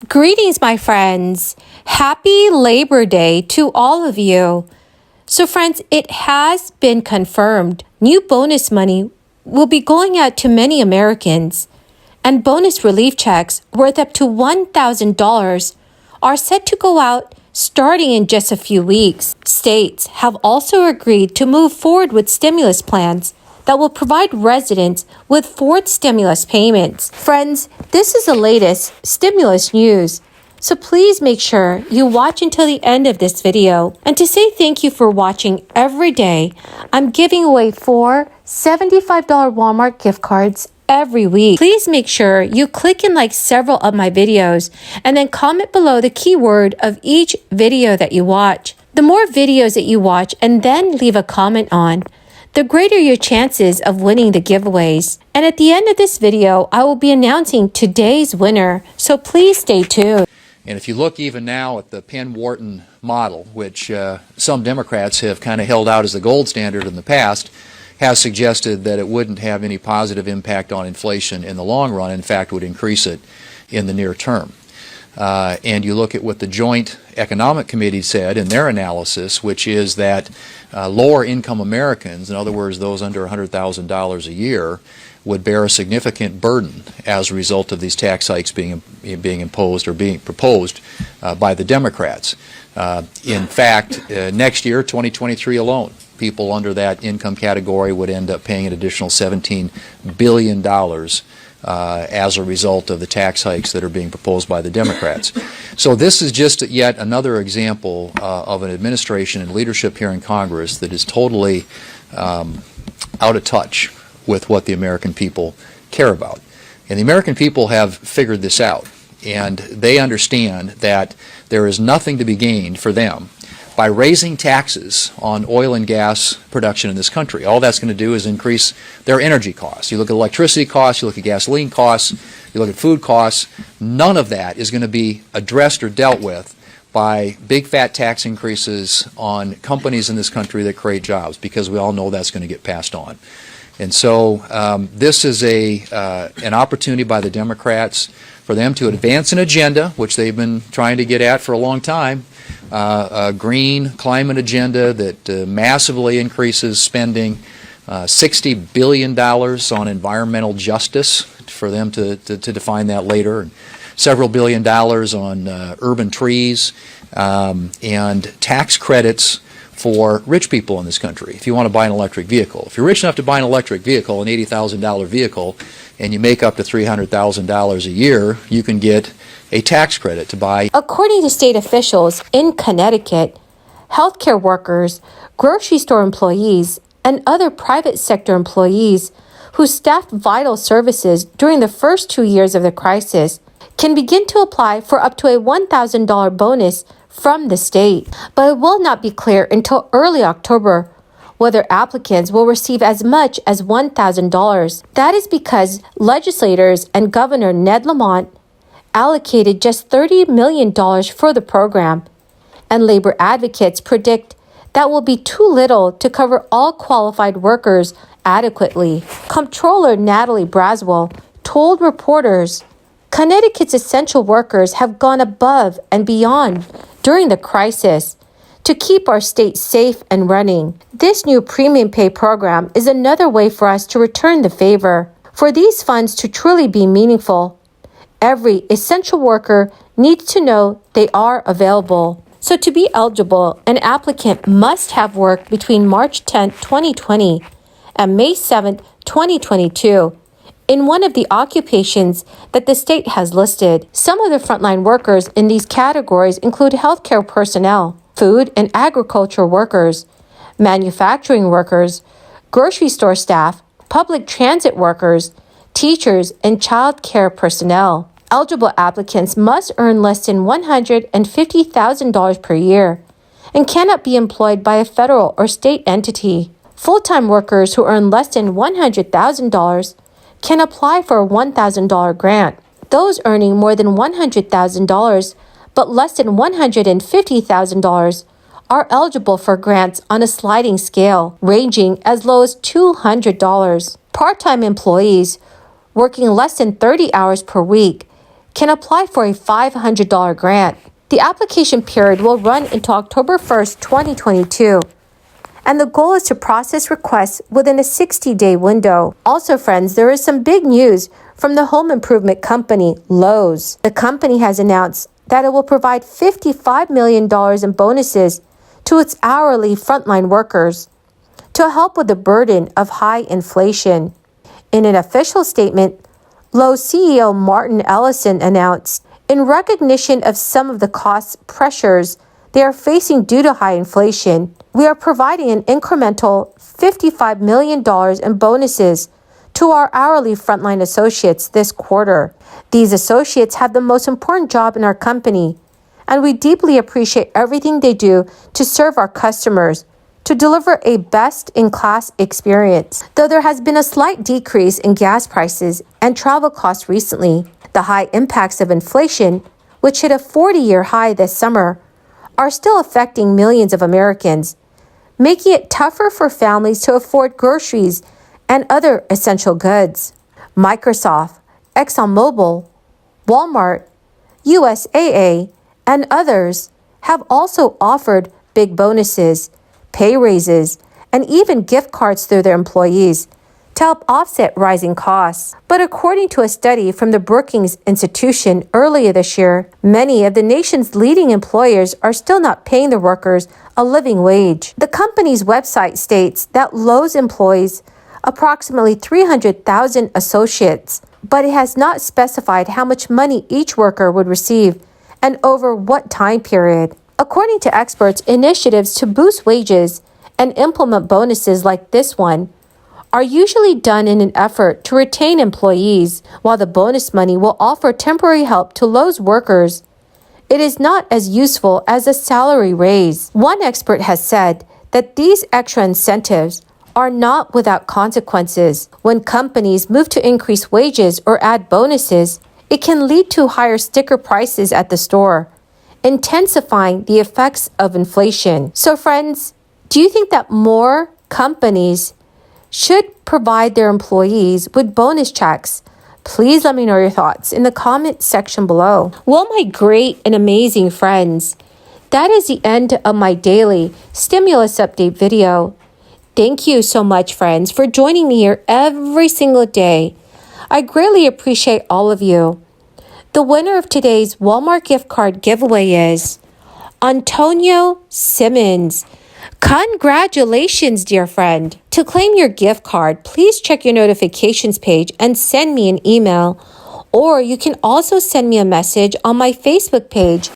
Greetings, my friends. Happy Labor Day to all of you. So, friends, it has been confirmed new bonus money will be going out to many Americans, and bonus relief checks worth up to $1,000 are set to go out starting in just a few weeks. States have also agreed to move forward with stimulus plans that will provide residents with fourth stimulus payments. Friends, this is the latest stimulus news, so please make sure you watch until the end of this video. And to say thank you for watching every day, I'm giving away 4 $75 Walmart gift cards every week. Please make sure you click and like several of my videos and then comment below the keyword of each video that you watch. The more videos that you watch and then leave a comment on, the greater your chances of winning the giveaways. And at the end of this video, I will be announcing today's winner, so please stay tuned. And if you look even now at the Penn-Wharton model, which some Democrats have kind of held out as the gold standard in the past, has suggested that it wouldn't have any positive impact on inflation in the long run. In fact, would increase it in the near term. And you look at what the Joint Economic Committee said in their analysis, which is that lower income Americans, in other words, those under $100,000 a year, would bear a significant burden as a result of these tax hikes being imposed or being proposed by the Democrats. In fact, next year, 2023 alone, people under that income category would end up paying an additional $17 billion as a result of the tax hikes that are being proposed by the Democrats. So this is just yet another example of an administration and leadership here in Congress that is totally out of touch with what the American people care about. And the American people have figured this out, and they understand that there is nothing to be gained for them by raising taxes on oil and gas production in this country. All that's going to do is increase their energy costs. You look at electricity costs, you look at gasoline costs, you look at food costs. None of that is going to be addressed or dealt with by big fat tax increases on companies in this country that create jobs, because we all know that's going to get passed on. And so this is an opportunity by the Democrats for them to advance an agenda, which they've been trying to get at for a long time, a green climate agenda that massively increases spending, $60 billion on environmental justice, for them to define that later, and several billion dollars on urban trees, and tax credits for rich people in this country. If you want to buy an electric vehicle, if you're rich enough to buy an electric vehicle, an $80,000 vehicle, and you make up to $300,000 a year, you can get a tax credit to buy. According to state officials in Connecticut, healthcare workers, grocery store employees, and other private sector employees who staffed vital services during the first 2 years of the crisis can begin to apply for up to a $1,000 bonus from the state. But it will not be clear until early October whether applicants will receive as much as $1,000. That is because legislators and Governor Ned Lamont allocated just $30 million for the program, and labor advocates predict that will be too little to cover all qualified workers adequately. Comptroller Natalie Braswell told reporters, Connecticut's essential workers have gone above and beyond during the crisis to keep our state safe and running. This new premium pay program is another way for us to return the favor. For these funds to truly be meaningful, every essential worker needs to know they are available. So to be eligible, an applicant must have worked between March 10, 2020 and May 7, 2022 in one of the occupations that the state has listed. Some of the frontline workers in these categories include healthcare personnel, food and agriculture workers, manufacturing workers, grocery store staff, public transit workers, teachers, and child care personnel. Eligible applicants must earn less than $150,000 per year and cannot be employed by a federal or state entity. Full-time workers who earn less than $100,000 can apply for a $1,000 grant. Those earning more than $100,000 but less than $150,000 are eligible for grants on a sliding scale, ranging as low as $200. Part-time employees working less than 30 hours per week can apply for a $500 grant. The application period will run into October 1st, 2022. And the goal is to process requests within a 60-day window. Also, friends, there is some big news from the home improvement company, Lowe's. The company has announced that it will provide $55 million in bonuses to its hourly frontline workers to help with the burden of high inflation. In an official statement, Lowe's CEO Martin Ellison announced, in recognition of some of the cost pressures they are facing due to high inflation, we are providing an incremental $55 million in bonuses to our hourly frontline associates this quarter. These associates have the most important job in our company, and we deeply appreciate everything they do to serve our customers, to deliver a best-in-class experience. Though there has been a slight decrease in gas prices and travel costs recently, the high impacts of inflation, which hit a 40-year high this summer, are still affecting millions of Americans, making it tougher for families to afford groceries and other essential goods. Microsoft, ExxonMobil, Walmart, USAA, and others have also offered big bonuses, pay raises, and even gift cards through their employees to help offset rising costs. But according to a study from the Brookings Institution earlier this year, many of the nation's leading employers are still not paying their workers a living wage. The company's website states that Lowe's employs approximately 300,000 associates, but it has not specified how much money each worker would receive and over what time period. According to experts, initiatives to boost wages and implement bonuses like this one are usually done in an effort to retain employees, while the bonus money will offer temporary help to Lowe's workers. It is not as useful as a salary raise. One expert has said that these extra incentives are not without consequences. When companies move to increase wages or add bonuses, it can lead to higher sticker prices at the store, intensifying the effects of inflation. So friends, do you think that more companies should provide their employees with bonus checks? Please let me know your thoughts in the comment section below. Well, my great and amazing friends, that is the end of my daily stimulus update video. Thank you so much, friends, for joining me here every single day. I greatly appreciate all of you. The winner of today's Walmart gift card giveaway is Antonio Simmons. Congratulations, dear friend. To claim your gift card, please check your notifications page and send me an email, or you can also send me a message on my Facebook page